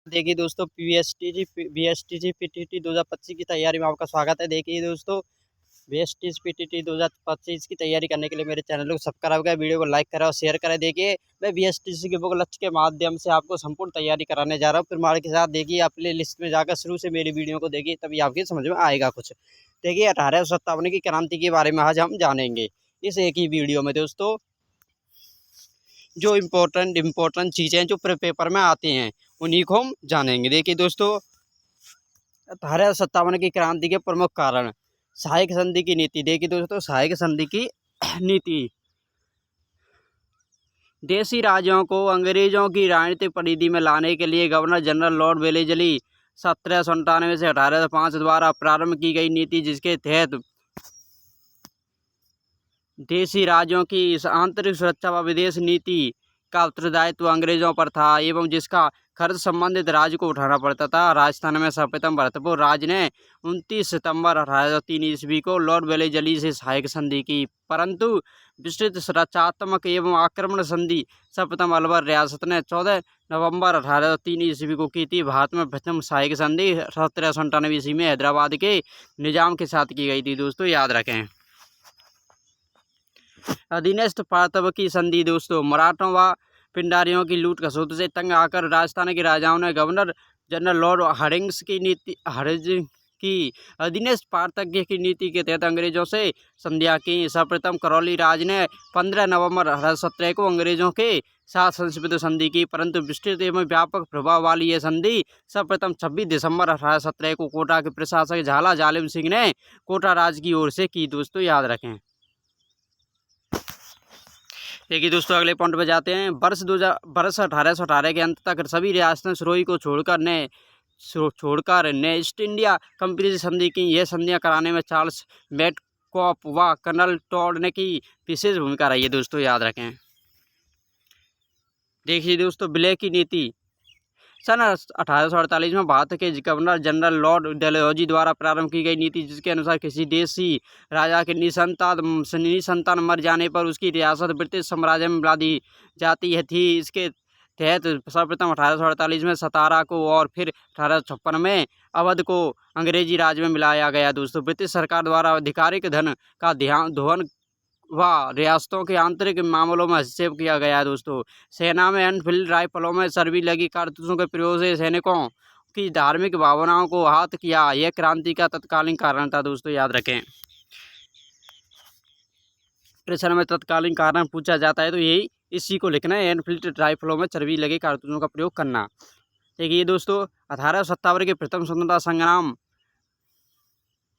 देखिए दोस्तों बीएसटीजी पीटीटी 2025 की तैयारी में आपका स्वागत है। देखिए दोस्तों बीएसटीजी पीटीटी 2025 की तैयारी करने के लिए मेरे चैनल को सब्सक्राइब करें, वीडियो को लाइक करें और शेयर करें। देखिए मैं बीएसटीसी के बुक लक्ष्य के माध्यम से आपको संपूर्ण तैयारी कराने जा रहा हूँ। प्रमाण के साथ देखिए आप प्ले लिस्ट में जाकर शुरू से मेरी वीडियो को देखिए, तभी आपकी समझ में आएगा कुछ। देखिए 1857 की क्रांति के बारे में आज हम जानेंगे इस एक ही वीडियो में दोस्तों। जो इम्पोर्टेंट चीज़ें जो पेपर में आती हैं उन्हीं को हम जानेंगे। देखिए दोस्तों 1857 की क्रांति के प्रमुख कारण, सहायक संधि की नीति। देखिए दोस्तों सहायक संधि की नीति देशी राज्यों को अंग्रेजों की राजनीतिक परिधि में लाने के लिए गवर्नर जनरल लॉर्ड वेलेजली 1797 से 1805 द्वारा प्रारंभ की गई नीति, जिसके तहत देशी राज्यों की आंतरिक सुरक्षा व विदेश नीति का उत्तरदायित्व अंग्रेजों पर था एवं जिसका खर्च संबंधित राज्य को उठाना पड़ता था। राजस्थान में सर्वप्रथम भरतपुर राज्य ने 29 सितंबर 1803 ईस्वी को लॉर्ड वेलेजली से सहायक संधि की, परंतु विस्तृत सुरक्षात्मक एवं आक्रमण संधि सर्वप्रथम अलवर रियासत ने 14 नवंबर 1803 ईस्वी को की थी। भारत में प्रथम सहायक संधि 1798 ईस्वी में हैदराबाद के निजाम के साथ की गई थी। दोस्तों याद रखें। अधीनस्थ प्रांतों की संधि। दोस्तों मराठों व पिंडारियों की लूट खसोट से तंग आकर राजस्थान के राजाओं ने गवर्नर जनरल लॉर्ड हरिंग्स की अधीनस्थ पार्थक्य की नीति के तहत अंग्रेजों से संधियां की। सर्वप्रथम करौली राज ने 15 नवंबर 1817 को अंग्रेजों के साथ संस्कृत संधि की, परंतु विस्तृत एवं व्यापक प्रभाव वाली यह संधि सर्वप्रथम 26 दिसंबर 1817 को कोटा के प्रशासक झाला जालिम सिंह ने कोटा राज की ओर से की। दोस्तों याद रखें। देखिए दोस्तों अगले पॉइंट पे जाते हैं। वर्ष 1818 के अंत तक सभी रियासतें सिरोही को छोड़कर ने ईस्ट इंडिया कंपनी से संधि की। यह संधियां कराने में चार्ल्स मेटकॉफ व कर्नल टॉड ने की विशेष भूमिका रही है। दोस्तों याद रखें। देखिए दोस्तों विलय की नीति। सन 1848 में भारत के गवर्नर जनरल लॉर्ड डलहौजी द्वारा प्रारंभ की गई नीति, जिसके अनुसार किसी देशी राजा के निसंतान मर जाने पर उसकी रियासत ब्रिटिश साम्राज्य में मिला दी जाती थी। इसके तहत सर्वप्रथम 1848 में सतारा को और फिर 1856 में अवध को अंग्रेजी राज में मिलाया गया। दोस्तों ब्रिटिश सरकार द्वारा आधिकारिक धन का दोहन व रियासतों के आंतरिक मामलों में हस्तक्षेप किया गया। दोस्तों सेना में एनफील्ड राइफलों में चर्बी लगी कारतूसों के प्रयोग से सैनिकों की धार्मिक भावनाओं को आहत किया। यह क्रांति का तत्कालीन कारण था। दोस्तों याद रखें। प्रश्न में तत्कालीन कारण पूछा जाता है तो यही इसी को लिखना है, एनफील्ड राइफलों में चर्बी लगे कारतूसों का प्रयोग करना। देखिए दोस्तों 1857 के प्रथम स्वतंत्रता संग्राम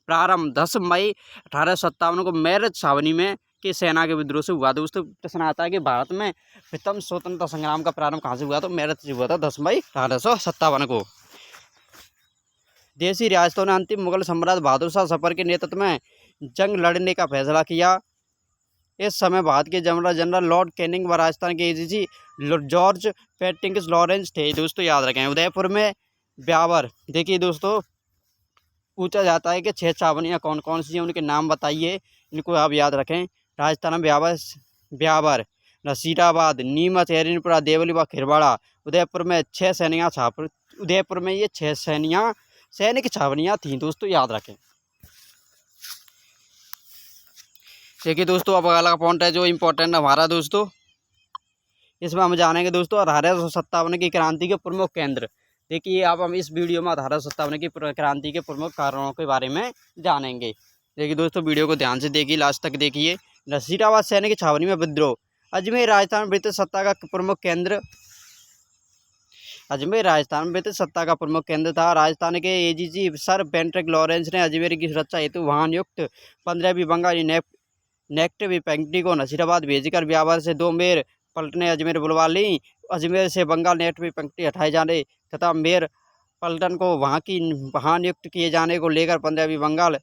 प्रारंभ 10 मई 1857 को मेरठ छावनी में के सेना के विद्रोह से हुआ। दोस्तों प्रश्न आता है कि भारत में प्रथम स्वतंत्रता संग्राम का प्रारंभ कहाँ से हुआ, तो मेरठ से हुआ था 10 मई 1857 को। देशी रियासतों ने अंतिम मुगल सम्राट बहादुर शाह जफर के नेतृत्व में जंग लड़ने का फैसला किया। इस समय भारत के जनरल लॉर्ड कैनिंग व राजस्थान के एडीजी जॉर्ज पेटिंग्स लॉरेंस थे। दोस्तों याद रखें। उदयपुर में ब्यावर। देखिए दोस्तों पूछा जाता है कि 6 छावनियाँ कौन कौन सी हैं, उनके नाम बताइए, इनको आप याद रखें। राजस्थान में ब्यावर, नसीराबाद, नीमच, एरनपुरा, देवली व खिरवाड़ा। उदयपुर में 6 उदयपुर में ये 6 सैनिक छावनियाँ थीं। दोस्तों याद रखें। देखिए दोस्तों अब अगला पॉइंट है जो इम्पोर्टेंट हमारा। दोस्तों इसमें हम जानेंगे दोस्तों 1857 की क्रांति के प्रमुख केंद्र। देखिए अब हम इस वीडियो में 1857 की क्रांति के प्रमुख कारणों के बारे में जानेंगे। देखिए दोस्तों वीडियो को ध्यान से देखिए, लास्ट तक देखिए। नसीराबाद सैनिक छावनी में विद्रोह। अजमेर राजस्थान ब्रिटिश सत्ता का प्रमुख केंद्र था। राजस्थान के एडीजी सर पेट्रिक लॉरेंस ने अजमेर की सुरक्षा हेतु वहां नियुक्त 15वीं बंगाली नेक्टिव पंक्ति को नसीराबाद भेजकर ब्यावर से 2 मेयर पलटने अजमेर बुलवा ली। अजमेर से बंगाल नेक्टिव पंक्ति हटाए जाने तथा मेयर पलटन को वहां नियुक्त किए जाने को लेकर 15वीं बंगाल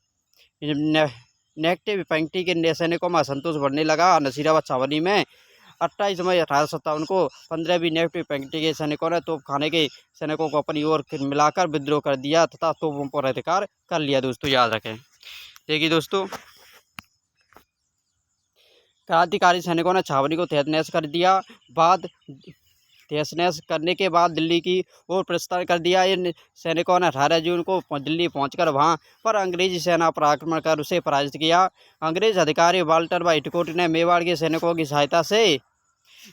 नेक्टिव पंक्ति के सैनिकों में असंतोष बढ़ने लगा। नसीराबाद छावनी में 28 मई 1857 को 15वीं नेक्टिव पंक्ति के सैनिकों ने तोपखाने के सैनिकों को अपनी ओर मिलाकर विद्रोह कर दिया तथा तोपों पर अधिकार कर लिया। दोस्तों याद रखें। देखिए दोस्तों क्रांतिकारी सैनिकों ने छावनी को तहस नहस कर दिया। बाद तहस-नहस करने के बाद दिल्ली की ओर प्रस्थान कर दिया। इन सैनिकों ने 18 जून को दिल्ली पहुंचकर वहां पर अंग्रेजी सेना पर आक्रमण कर उसे पराजित किया। अंग्रेज अधिकारी वाल्टर व्हाइटकोट ने मेवाड़ के सैनिकों की सहायता से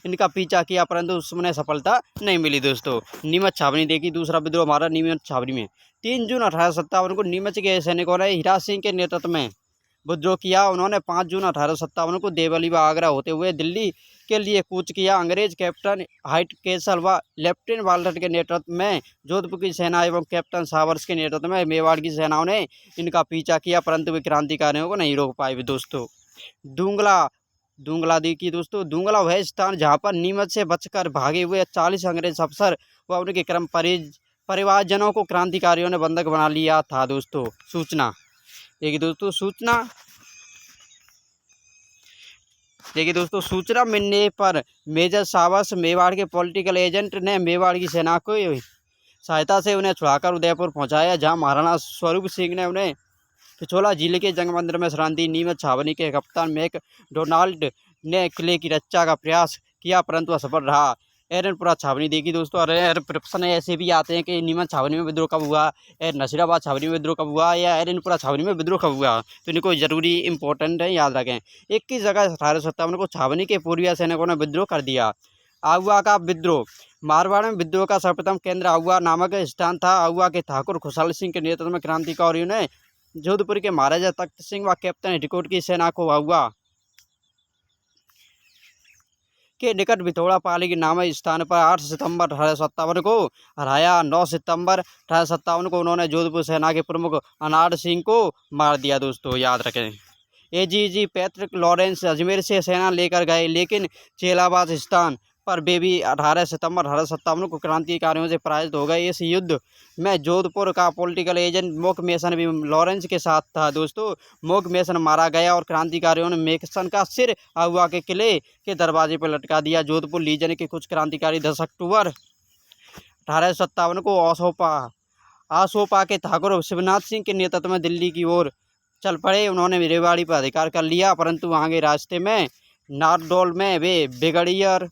इनका पीछा किया, परंतु उसमें सफलता नहीं मिली। दोस्तों, नीमच छावनी देखी, दूसरा विद्रोह हमारा नीमच छावनी में 3 जून 1857 को नीमच के सैनिकों ने हीरा सिंह के नेतृत्व में विद्रोह किया। उन्होंने 5 जून 1857 को देवली व आगरा होते हुए दिल्ली के लिए कूच किया। अंग्रेज कैप्टन हाइट केसल व लेफ्टिनेंट वाल्टर के नेतृत्व में जोधपुर की सेना एवं कैप्टन सावर्स के नेतृत्व में मेवाड़ की सेनाओं ने इनका पीछा किया, परंतु वे क्रांतिकारियों को नहीं रोक पाए। दोस्तों, दूंगला दूंगला देखिए दोस्तों, दूंगला वह स्थान जहाँ पर नीमच से बचकर भागे हुए 40 अंग्रेज अफसर व उनके परिवारजनों को क्रांतिकारियों ने बंधक बना लिया था। दोस्तों, सूचना देखिए दोस्तों, सूचना मिलने पर मेजर सावस मेवाड़ के पॉलिटिकल एजेंट ने मेवाड़ की सेना को सहायता से उन्हें छुड़ाकर उदयपुर पहुंचाया, जहां महाराणा स्वरूप सिंह ने उन्हें पिछोला जिले के जंग मंदिर में शरण दी। नीमच छावनी के कप्तान मैक डोनाल्ड ने किले की रक्षा का प्रयास किया, परंतु असफल रहा। एरनपुरा छावनी देखी दोस्तों, और प्रश्न ऐसे भी आते हैं कि नीमच छावनी में विद्रोह कब हुआ, नसीराबाद छावनी में विद्रोह कब हुआ, या एरनपुरा छावनी में विद्रोह कब हुआ, तो इनको जरूरी इंपॉर्टेंट है, याद रखें। 21 जगह 1857 को छावनी के पूर्वी सैनिकों ने विद्रोह कर दिया। आहुआ का विद्रोह, मारवाड़ में विद्रोह का सर्वप्रथम केंद्र आहुआ नामक स्थान था। आहुआ के ठाकुर खुशहाल सिंह के नेतृत्व में क्रांतिकारियों ने जोधपुर के महाराजा तख्त सिंह व कैप्टन हिटकोट की सेना को आहुआ के निकट बिथोड़ा पाली के नामक स्थान पर 8 सितंबर 1857 को हराया। 9 सितंबर 1857 को उन्होंने जोधपुर सेना के प्रमुख अनाड़ सिंह को मार दिया। दोस्तों, याद रखें। एजीजी पैट्रिक लॉरेंस अजमेर से सेना लेकर गए, लेकिन चेलाबाद स्थान पर वे भी 18 सितंबर 1857 को क्रांतिकारियों से पराजित हो गए। इस युद्ध में जोधपुर का पॉलिटिकल एजेंट मोक मेसन भी लॉरेंस के साथ था। दोस्तों, मोक मेसन मारा गया और क्रांतिकारियों ने मेसन का सिर आहुआ के किले के दरवाजे पर लटका दिया। जोधपुर लीजन के कुछ क्रांतिकारी 10 अक्टूबर 1857 को आसोपा के ठाकुर शिवनाथ सिंह के नेतृत्व में दिल्ली की ओर चल पड़े। उन्होंने रेवाड़ी पर अधिकार कर लिया, परंतु आगे रास्ते में नारडोल में वे ब्रिगेडियर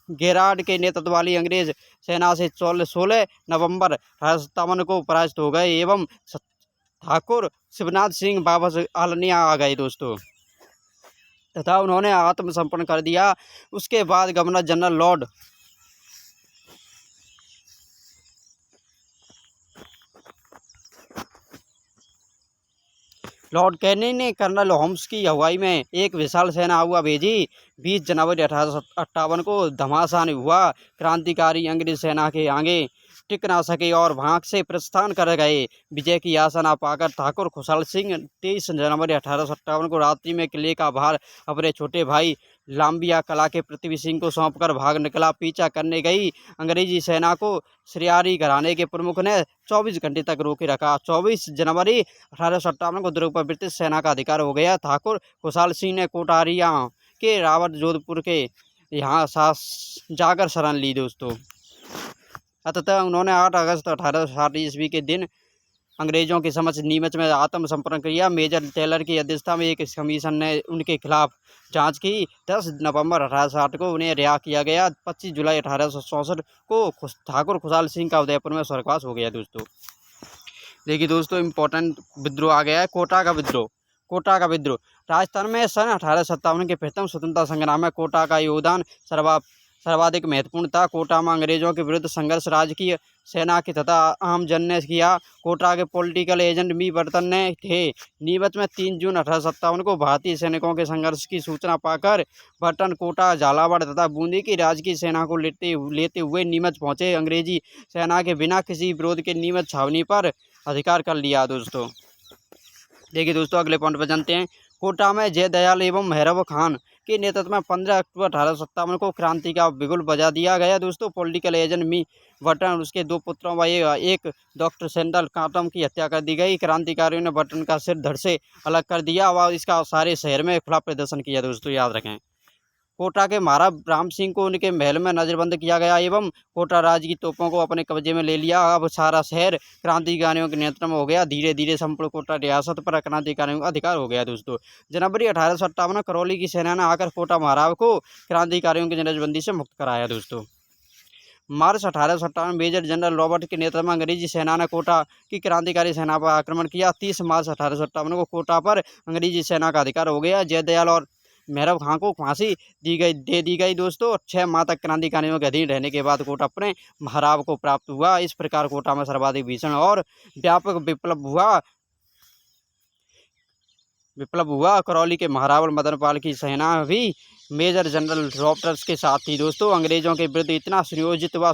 गेरार्ड के नेतृत्व वाली अंग्रेज सेना से 16 नवंबर 1857 को पराजित हो गए एवं ठाकुर शिवनाथ सिंह वापस आलनिया आ गए। दोस्तों, तथा उन्होंने आत्मसमर्पण कर दिया। उसके बाद गवर्नर जनरल लॉर्ड कैनी ने कर्नल होम्स की अगुवाई में एक विशाल सेना आहुआ भेजी। 20 जनवरी 1858 को घमासान हुआ। क्रांतिकारी अंग्रेज सेना के आगे टिक ना सके और वहां से प्रस्थान कर गए। विजय की आशा ना पाकर ठाकुर खुशहाल सिंह 23 जनवरी 1857 को रात्रि में किले का भार अपने छोटे भाई लाम्बिया कला के पृथ्वी सिंह को सौंपकर भाग निकला। पीछा करने गई अंग्रेजी सेना को श्रियारी घराने के प्रमुख ने 24 घंटे तक रोके रखा। 24 जनवरी 1857 को दुर्ग पर ब्रिटिश सेना का अधिकार हो गया। ठाकुर खुशहाल सिंह ने कोटारिया के रावत जोधपुर के यहाँ जाकर शरण ली। दोस्तों, अतः उन्होंने 8 अगस्त 1860 ईस्वी के दिन अंग्रेजों के समक्ष नीमच में आत्मसमर्पण किया। मेजर टेलर की अध्यक्षता में एक कमीशन ने उनके खिलाफ जांच की। 10 नवंबर 1860 को उन्हें रिहा किया गया। 25 जुलाई 1864 को ठाकुर खुशहाल सिंह का उदयपुर में स्वर्गवास हो गया। दोस्तों, देखिए दोस्तों, इम्पोर्टेंट विद्रोह आ गया है, कोटा का विद्रोह। राजस्थान में सन 1857 के प्रथम स्वतंत्रता संग्राम में कोटा का योगदान सर्वाधिक महत्वपूर्ण था। कोटा में अंग्रेजों के विरुद्ध संघर्ष राजकीय सेना के तथा आम जन ने किया। कोटा के पॉलिटिकल एजेंट मी बर्टन ने थे। नीमच में 3 जून 1857 को भारतीय सैनिकों के संघर्ष की सूचना पाकर बर्टन कोटा, झालावाड़ तथा बूंदी की राजकीय सेना को लेते हुए नीमच पहुंचे। अंग्रेजी सेना के बिना किसी विरोध के नीमच छावनी पर अधिकार कर लिया। दोस्तों, देखिए दोस्तों, अगले पॉइंट पर जानते हैं। कोटा में जयदयाल एवं भैरव खान के नेतृत्व में 15 अक्टूबर 1857 को क्रांति का बिगुल बजा दिया गया। दोस्तों, पॉलिटिकल एजेंट मी बर्टन और उसके 2 पुत्रों व एक डॉक्टर सैंडल काटम की हत्या कर दी गई। क्रांतिकारियों ने बर्टन का सिर धड़ से अलग कर दिया व इसका सारे शहर में खुला प्रदर्शन किया। दोस्तों, याद रखें। कोटा के महाराज राम सिंह को उनके महल में नजरबंद किया गया एवं कोटा राज की तोपों को अपने कब्जे में ले लिया। अब सारा शहर क्रांतिकारियों के नियंत्रण में हो गया। धीरे धीरे संपूर्ण कोटा रियासत पर क्रांतिकारियों का अधिकार हो गया। दोस्तों, जनवरी 1857 में करौली की सेना ने आकर कोटा महाराज को क्रांतिकारियों की नजरबंदी से मुक्त कराया। दोस्तों, मार्च 1857 मेजर जनरल रॉबर्ट के नेतृत्व में अंग्रेजी सेना ने कोटा की क्रांतिकारी सेना पर आक्रमण किया। 30 मार्च 1857 को कोटा पर अंग्रेजी सेना का अधिकार हो गया। जयदयाल और मेहरब खां को फांसी दे दी गई दोस्तों। 6 माह तक क्रांतिकारियों के अधीन रहने के बाद कोटा अपने महाराव को प्राप्त हुआ। इस प्रकार कोटा में सर्वाधिक भीषण और व्यापक विप्लव हुआ। करौली के महारावल मदनपाल की सेना भी मेजर जनरल रॉबर्ट्स के साथ थी दोस्तों। अंग्रेजों के विरुद्ध इतना सुनियोजित व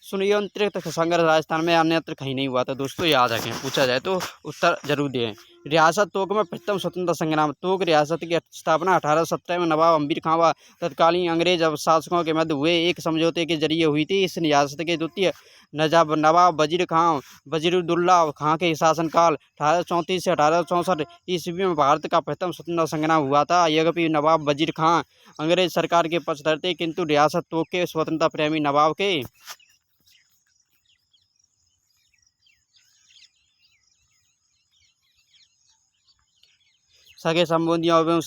सुनियंत्रित संघर्ष राजस्थान में अन्यत्र कहीं नहीं हुआ था दोस्तों। याद रखें, पूछा जाए तो उत्तर जरूर दें। रियासत तोक में प्रथम स्वतंत्रता संग्राम। तोक रियासत की स्थापना 1817 में नवाब अमीर खां व तत्कालीन अंग्रेज शासकों के मध्य हुए एक समझौते के जरिए हुई थी। इस रियासत के द्वितीय नवाब वजीरुद्दौला खां के शासनकाल 1834 से 1864 ईस्वी में भारत का प्रथम स्वतंत्रता संग्राम हुआ था। यद्यपि नवाब वजीर खां अंग्रेज सरकार के पक्षधर थे, किंतु रियासत तोक के स्वतंत्रता प्रेमी नवाब के सगे संबंधियों में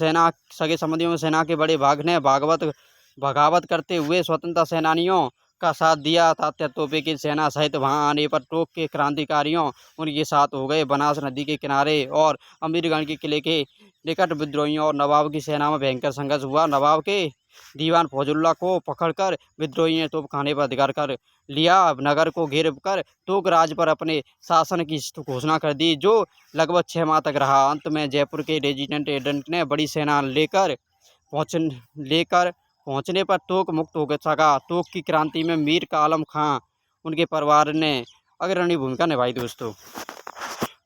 सेना के बड़े भाग ने बगावत करते हुए स्वतंत्रता सेनानियों का साथ दिया। तात्या तोपे की सेना सहित वहां आने पर टोक के क्रांतिकारियों उनके साथ हो गए। बनास नदी के किनारे और अमीरगढ़ के किले के निकट विद्रोहियों और नवाब की सेना में भयंकर संघर्ष हुआ। नवाब के दीवान फौजुल्ला को पकड़कर विद्रोहियों ने तोप खाने पर अधिकार कर लिया। नगर को घेर कर तोक राज पर अपने शासन की घोषणा कर दी, जो लगभग 6 माह तक रहा। अंत में जयपुर के रेजिडेंट एडेंट ने बड़ी सेना लेकर पहुंचने पर तोक मुक्त हो सका। तोक की क्रांति में मीर का आलम खां उनके परिवार ने अग्रणी भूमिका निभाई दोस्तों।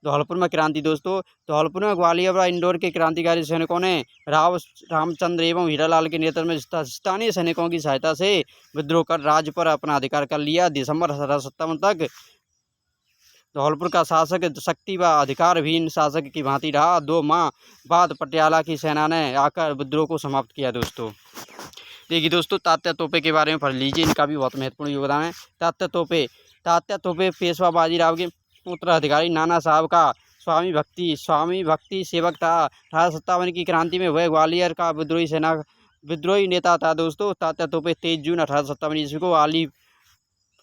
धौलपुर में क्रांति दोस्तों। धौलपुर में ग्वालियर व इंदौर के क्रांतिकारी सैनिकों ने राव रामचंद्र एवं हीरालाल के नेतृत्व में स्थानीय सैनिकों की सहायता से विद्रोह कर राज्य पर अपना अधिकार कर लिया। दिसंबर 1857 तक धौलपुर का शासक शक्ति व अधिकारहीन शासक की भांति रहा। 2 माह बाद पटियाला की सेना ने आकर विद्रोह को समाप्त किया दोस्तों। देखिए दोस्तों, तात्या तोपे के बारे में पढ़ लीजिए, इनका भी बहुत महत्वपूर्ण योगदान है। तात्या तोपे पेशवा बाजीराव के उत्तराधिकारी नाना साहब का स्वामी भक्ति सेवक था। 1857 की क्रांति में वह ग्वालियर का विद्रोही नेता था दोस्तों। तात्या तोपे 23 जून 1857 ईस्वी को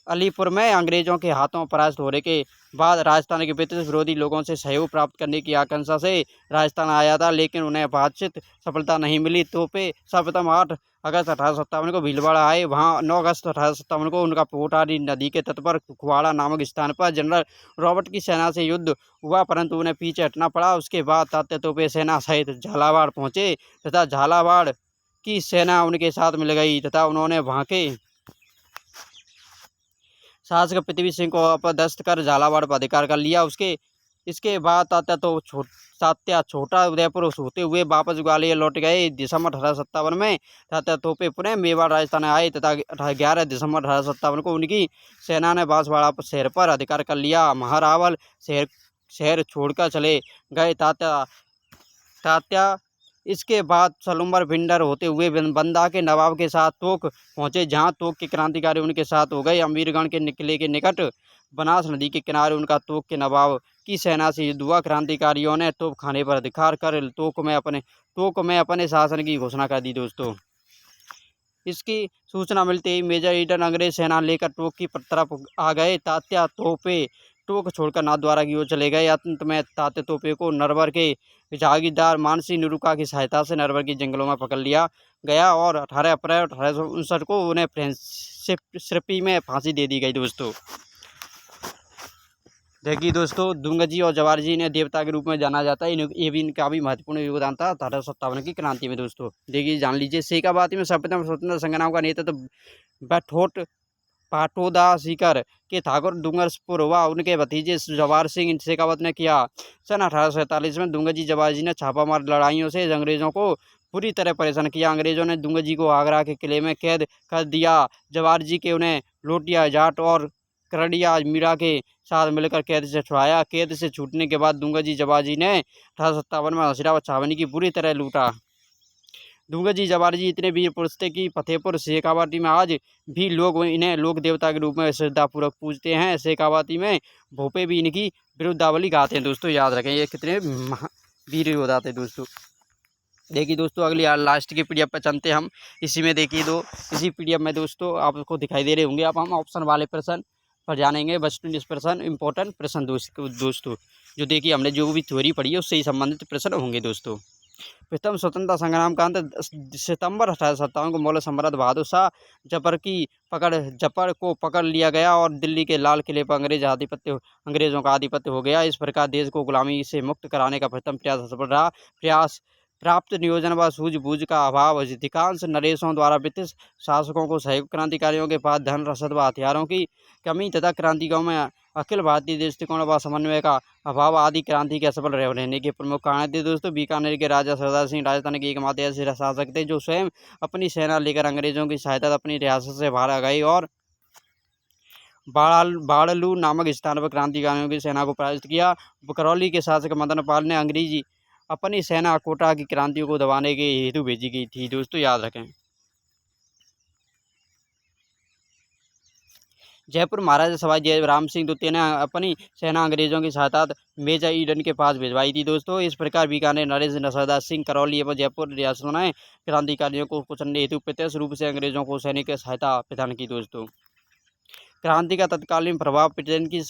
अलीपुर में अंग्रेजों के हाथों परास्त होने के बाद राजस्थान के ब्रिटिश विरोधी लोगों से सहयोग प्राप्त करने की आकांक्षा से राजस्थान आया था, लेकिन उन्हें वांछित सफलता नहीं मिली। तोपे सर्वप्रथम 8 अगस्त 1857 को भीलवाड़ा आए। वहां 9 अगस्त 1857 को उनका पोटारी नदी के तट पर कुवाड़ा नामक स्थान पर जनरल रॉबर्ट की सेना से युद्ध हुआ, परंतु उन्हें पीछे हटना पड़ा। उसके बाद तात्या तोपे सेना सहित झालावाड़ पहुंचे तथा झालावाड़ की सेना उनके साथ मिल गई तथा उन्होंने वहां के शासक पृथ्वी सिंह को अपदस्थ कर झालावाड़ पर अधिकार कर लिया। इसके बाद तात्या छोटा उदयपुर होते हुए वापस ग्वालियर लौट गए। दिसंबर 1857 में तात्या तोपे पुनः मेवाड़ राजस्थान आए तथा 11 दिसंबर 1857 को उनकी सेना ने बांसवाड़ा शहर पर अधिकार कर लिया। महारावल शहर छोड़कर चले गए तात्या। इसके बाद सलूम्बर भिंडर होते हुए बंदा के नवाब के साथ तोक पहुंचे, जहां तोक के क्रांतिकारी उनके साथ हो गए। अमीरगढ़ के किले के निकट बनास नदी के किनारे उनका तोक के नवाब की सेना से युद्ध हुआ। क्रांतिकारियों ने तोप खाने पर अधिकार कर तोक में अपने शासन की घोषणा कर दी दोस्तों। इसकी सूचना मिलते ही मेजर ईडन अंग्रेज सेना लेकर टोक की तरफ आ गए। तात्या तोपे टोक छोड़कर नाथद्वारा की ओर चले गए। अंत में तात्या तोपे को नरवर के जागीरदार मानसी नुरुका की सहायता से नरवर के जंगलों में पकड़ लिया गया और 18 अप्रैल 1859 को उन्हें फ्रेंसिपी में फांसी दे दी गई दोस्तों। देखिए दोस्तों, दुंगजी और जवाहर जी ने देवता के रूप में जाना जाता है। ये भी इनका भी महत्वपूर्ण योगदान था 1857 की क्रांति में दोस्तों। देखिए जान लीजिए, शेखावाटी में सर्वप्रथम स्वतंत्रता संग्राम का नेतृत्व पाटोदा सीकर के ठाकुर डूंगरपुर व उनके भतीजे जवाहर सिंह शेखावत ने किया। सन 1847 में दुंगजी जवाहर जी ने छापामार लड़ाइयों से अंग्रेजों को पूरी तरह परेशान किया। अंग्रेजों ने दुंगजी को आगरा के किले में कैद कर दिया। जवाहर जी के उन्हें लोटिया जाट और करड़िया मीरा के साथ मिलकर कैद से छुड़ाया। कैद से छूटने के बाद दुंगजी जवाहर जी ने 1857 में हसीरा व छावनी की बुरी तरह लूटा। दुंगजी जवाहर जी इतने वीर पुरुष थे कि फतेहपुर शेखावाटी में आज भी लोग इन्हें लोक देवता के रूप में श्रद्धापूर्वक पूजते हैं। शेखावाटी में भोपे भी इनकी विरुद्धावली गाते हैं दोस्तों। याद रखें, ये कितने वीर योद्धा थे दोस्तों। देखिए दोस्तों अगली लास्ट की पीडीएफ पर चलते हैं हम। इसी में देखिए इसी पीडीएफ में दोस्तों आपको दिखाई दे रहे होंगे। अब हम ऑप्शन वाले प्रश्न पर जानेंगे। बस 20 प्रश्न इंपॉर्टेंट प्रश्न दोस्तों जो देखिए हमने जो भी थ्योरी पढ़ी है उससे ही संबंधित प्रश्न होंगे दोस्तों। प्रथम स्वतंत्रता संग्राम का अंत सितंबर 1857 को मौलाना सम्राट बहादुर शाह जफर को पकड़ लिया गया और दिल्ली के लाल किले पर अंग्रेजों का आधिपत्य हो गया। इस प्रकार देश को गुलामी से मुक्त कराने का प्रथम प्रयास सफल रहा। प्रयास प्राप्त नियोजन व सूझबूझ का अभाव, अधिकांश नरेशों द्वारा ब्रिटिश शासकों को सहयोग, क्रांतिकारियों के पास धन, रसद व हथियारों की कमी तथा क्रांतिकारियों में अखिल भारतीय दृष्टिकोण व समन्वय का अभाव आदि क्रांति के असफल रहने के प्रमुख कारण थे दोस्तों। बीकानेर के राजा सरदार सिंह राजस्थान के एकमात्र ऐसे शासक थे जो स्वयं अपनी सेना लेकर अंग्रेजों की सहायता अपनी रियासत से बाहर आ गए और बाड़लू नामक स्थान पर क्रांतिकारियों की सेना को पराजित किया। करौली के शासक मदन पाल ने अंग्रेजी अपनी सेना कोटा की क्रांतियों को दबाने के हेतु भेजी गई थी दोस्तों, याद रखें। जयपुर महाराजा सवाई जय राम सिंह द्वितीय ने अपनी सेना अंग्रेजों की सहायता मेजर ईडन के पास भिजवाई थी दोस्तों। इस प्रकार बीकानेर, नरेश, सरदार सिंह, करौली एवं जयपुर रियासतों ने क्रांतिकारियों को कुचलने हेतु प्रत्यक्ष रूप से अंग्रेजों को सैनिक सहायता प्रदान की दोस्तों। क्रांति का तत्कालीन प्रभाव, ब्रिटेन की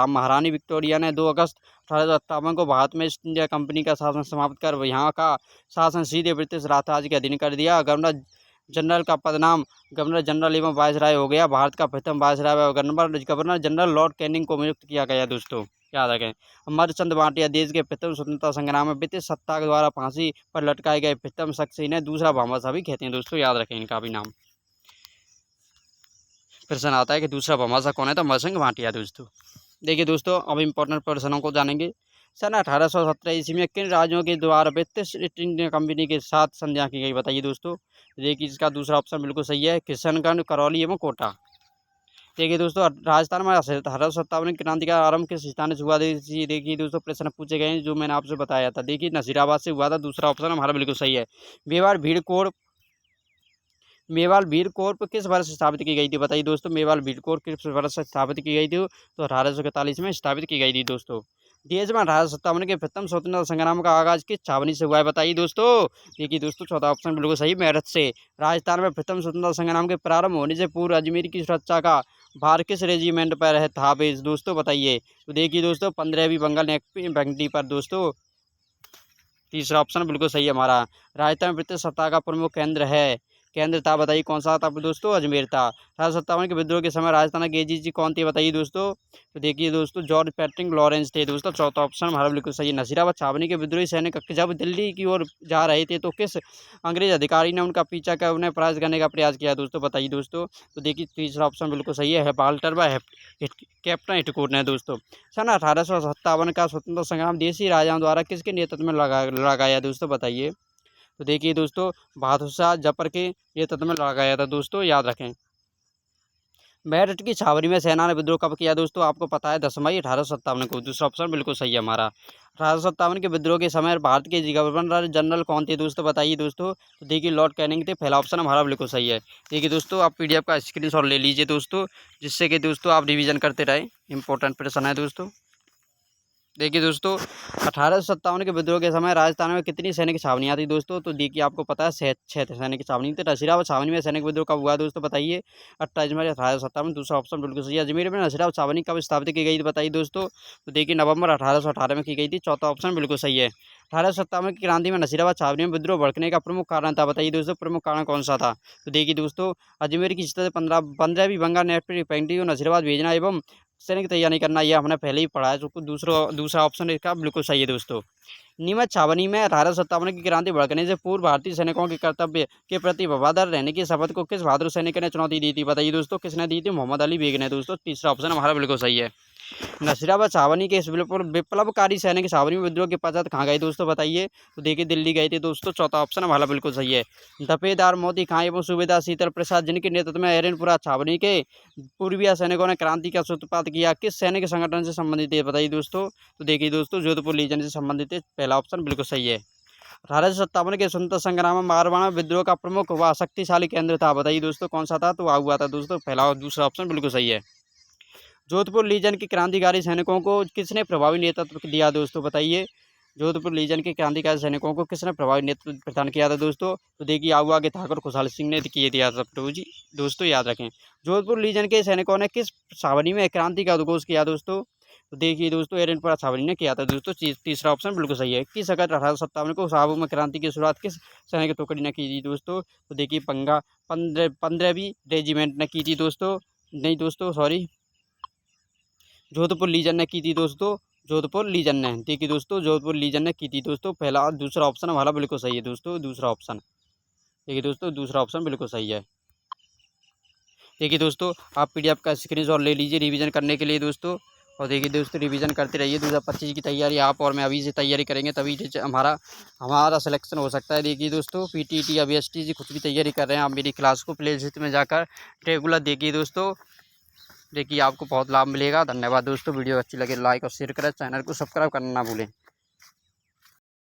महारानी विक्टोरिया ने 2 अगस्त 1857 को भारत में ईस्ट इंडिया कंपनी का शासन समाप्त कर यहाँ का शासन सीधे ब्रिटिश राजताज के अधीन कर दिया। गवर्नर जनरल का पदनाम गवर्नर जनरल एवं वायसराय हो गया। भारत का प्रथम वायसराय व गवर्नर जनरल लॉर्ड कैनिंग को नियुक्त किया गया दोस्तों, याद रखें। अमरचंद भाटिया देश के प्रथम स्वतंत्रता संग्राम में ब्रिटिश सत्ता द्वारा फांसी पर लटकाए गए प्रथम शख्स, इन्हें दूसरा भामाशाह भी कहते हैं दोस्तों, याद रखें इनका भी नाम। प्रश्न आता है कि दूसरा भामाशाह कौन है, तो अमरसिंह भाटिया दोस्तों। देखिए दोस्तों अब इम्पोर्टेंट प्रश्नों को जानेंगे। सन 1817 ईस्वी में किन राज्यों के द्वारा ब्रिटिश ईस्ट इंडिया कंपनी के साथ संधियां की गई, बताइए दोस्तों। देखिए इसका दूसरा ऑप्शन बिल्कुल सही है, किशनगंज, करौली एवं कोटा। देखिए दोस्तों राजस्थान में 1857 क्रांति का आरंभ किस स्थान से हुआ, देखिए दोस्तों प्रश्न पूछे गए हैं जो मैंने आपसे बताया था। देखिए नसीराबाद से हुआ था, दूसरा ऑप्शन हमारा बिल्कुल सही है। मेवाड़ भीड़ कोर्प किस वर्ष स्थापित की गई थी, बताइए दोस्तों। मेवाड़ भीड़ कोर्प किस वर्ष स्थापित की गई थी, तो 1841 में स्थापित की गई थी दोस्तों। देश में 1857 के प्रथम स्वतंत्रता संग्राम का आगाज किस छावनी से हुआ है, बताइए दोस्तों। देखिए दोस्तों चौथा ऑप्शन बिल्कुल सही, मेरठ से। राजस्थान में प्रथम स्वतंत्रता संग्राम के प्रारंभ होने से पूर्व अजमेर की सुरक्षा का भार किस रेजिमेंट पर था बेस, दोस्तों बताइए। तो देखिए दोस्तों 15वीं बंगाल इन्फेंट्री पर दोस्तों, तीसरा ऑप्शन बिल्कुल सही है हमारा। राजस्थान में ब्रिटिश सत्ता का प्रमुख केंद्र था, बताइए कौन सा था दोस्तों, अजमेर था। 1857 के विद्रोह के समय राजस्थान के एजीजी कौन थे, बताइए दोस्तों। तो देखिए दोस्तों जॉर्ज पैट्रिक लॉरेंस थे दोस्तों, चौथा ऑप्शन हमारा बिल्कुल सही है। नसीराबाद छावनी के विद्रोही सैनिक जब दिल्ली की ओर जा रहे थे तो किस अंग्रेज अधिकारी ने उनका पीछा कर उन्हें पराजित करने का प्रयास किया दोस्तों, बताइए दोस्तों। तो देखिए तीसरा ऑप्शन बिल्कुल सही है, वाल्टर व कैप्टन हिटकोट ने दोस्तों। सन 1857 का स्वतंत्रता संग्राम देशी राजाओं द्वारा किसके नेतृत्व में लड़ा गया दोस्तों, बताइए। तो देखिए दोस्तों बहादुर शाह जफर के नेतृत्व में लड़ा गया था दोस्तों, याद रखें। मेरठ की छावनी में सेना ने विद्रोह कब किया दोस्तों, आपको पता है 10 मई 1857 को, दूसरा ऑप्शन बिल्कुल सही है हमारा। 1857 के विद्रोह के समय भारत के गवर्नर जनरल कौन थे दोस्तों, बताइए दोस्तों। तो देखिए लॉर्ड कैनिंग थे, पहला ऑप्शन हमारा बिल्कुल सही है। देखिए दोस्तों आप पीडीएफ का स्क्रीनशॉट ले लीजिए दोस्तों, जिससे कि दोस्तों आप रिवीजन करते रहें, इंपॉर्टेंट प्रश्न है दोस्तों। देखिए दोस्तों 1857 के विद्रोह के समय राजस्थान में कितनी सैनिक छावनियाँ थी दोस्तों, तो देखिए आपको पता है 6 सैनिक छावनी थी। नसीराबाद छावनी में सैनिक विद्रोह कब हुआ दोस्तों, बताइए। 28 मई 1857, दूसरा ऑप्शन बिल्कुल सही है। अजमेर में नसीराबाद छावनी कब स्थापित की गई थी, बताइए दोस्तों। तो देखिए नवंबर 1818 में की गई थी, चौथा ऑप्शन बिल्कुल सही है। 1857 की क्रांति में नसीराबाद छावनी में विद्रोह भड़कने का प्रमुख कारण था, बताइए दोस्तों प्रमुख कारण कौन सा था। तो देखिए दोस्तों अजमेर की स्थिति 15वीं बंगाल इन्फेंट्री को नसीराबाद भेजना एवं सैनिक तैयारी करना, यह हमने पहले ही पढ़ा है, तो दूसरा ऑप्शन इसका बिल्कुल सही है दोस्तों। नीमच छावनी में 1857 की क्रांति भड़कने से पूर्व भारतीय सैनिकों के कर्तव्य के प्रति वफादार रहने की शपथ को किस बहादुर सैनिक ने चुनौती दी थी, बताइए दोस्तों। किसने दी थी, मोहम्मद अली बेग ने दोस्तों, तीसरा ऑप्शन हमारा बिल्कुल सही है। नसीराबाद छावनी के इस विप्लवकारी सैनिक छावनी में विद्रोह के पश्चात कहाँ गए दोस्तों, बताइए। तो देखिए दिल्ली गए थे दोस्तों, चौथा ऑप्शन हमारा बिल्कुल सही है। दफेदार मोती खां एवं सूबेदार शीतल प्रसाद जिनके नेतृत्व में हरिनपुरा छावनी के पूर्वीय सैनिकों ने क्रांति का सूत्रपात किया, किस सैनिक संगठन से संबंधित है, बताइए दोस्तों। तो देखिए दोस्तों जोधपुर लीजन से संबंधित है, पहला ऑप्शन बिल्कुल सही है। 1857 के स्वतंत्रता संग्राम में मारवाड़ विद्रोह का प्रमुख व शक्तिशाली केंद्र था, बताइए दोस्तों कौन सा था, तो हुआ था दोस्तों पहला, दूसरा ऑप्शन बिल्कुल सही है। जोधपुर लीजन के क्रांतिकारी सैनिकों को किसने प्रभावी नेतृत्व दिया दोस्तों, बताइए। जोधपुर लीजन के क्रांतिकारी सैनिकों को किसने प्रभावी नेतृत्व प्रदान किया था दोस्तों? तो देखिए आऊ आगे ठाकुर खुशहाल सिंह ने किए दिया था प्रभु जी, दोस्तों याद रखें। जोधपुर लीजन के सैनिकों ने किस छावनी में क्रांति का उद्घोष किया दोस्तों? तो देखिए दोस्तों एरनपुरा छावनी ने किया था दोस्तों। तीसरा ऑप्शन बिल्कुल सही है। 21 अगस्त 1857 को साहबों में क्रांति की शुरुआत किस सैनिक टुकड़ी ने की थी दोस्तों? तो देखिए 15वीं रेजिमेंट ने की थी दोस्तों, नहीं दोस्तों सॉरी, जोधपुर लीजन ने की थी दोस्तों, जोधपुर लीजन ने। देखिए दोस्तों जोधपुर लीजन ने की थी दोस्तों। पहला दूसरा ऑप्शन हमारा बिल्कुल सही है दोस्तों, दूसरा ऑप्शन। देखिए दोस्तों दूसरा ऑप्शन बिल्कुल सही है। देखिए दोस्तों आप पीडीएफ का स्क्रीनशॉट ले लीजिए रिवीजन करने के लिए दोस्तों। और देखिए दोस्तों रिवीजन करते रहिए। 2025 की तैयारी आप और मैं अभी से तैयारी करेंगे तभी हमारा सिलेक्शन हो सकता है। देखिए दोस्तों पीटीटी अभी एसटीजी कुछ भी तैयारी कर रहे हैं आप मेरी क्लास को प्ले लिस्ट में जाकर रेगुलर देखिए दोस्तों। देखिए आपको बहुत लाभ मिलेगा। धन्यवाद दोस्तों। वीडियो अच्छी लगे लाइक और शेयर करें, चैनल को सब्सक्राइब करना ना भूलें।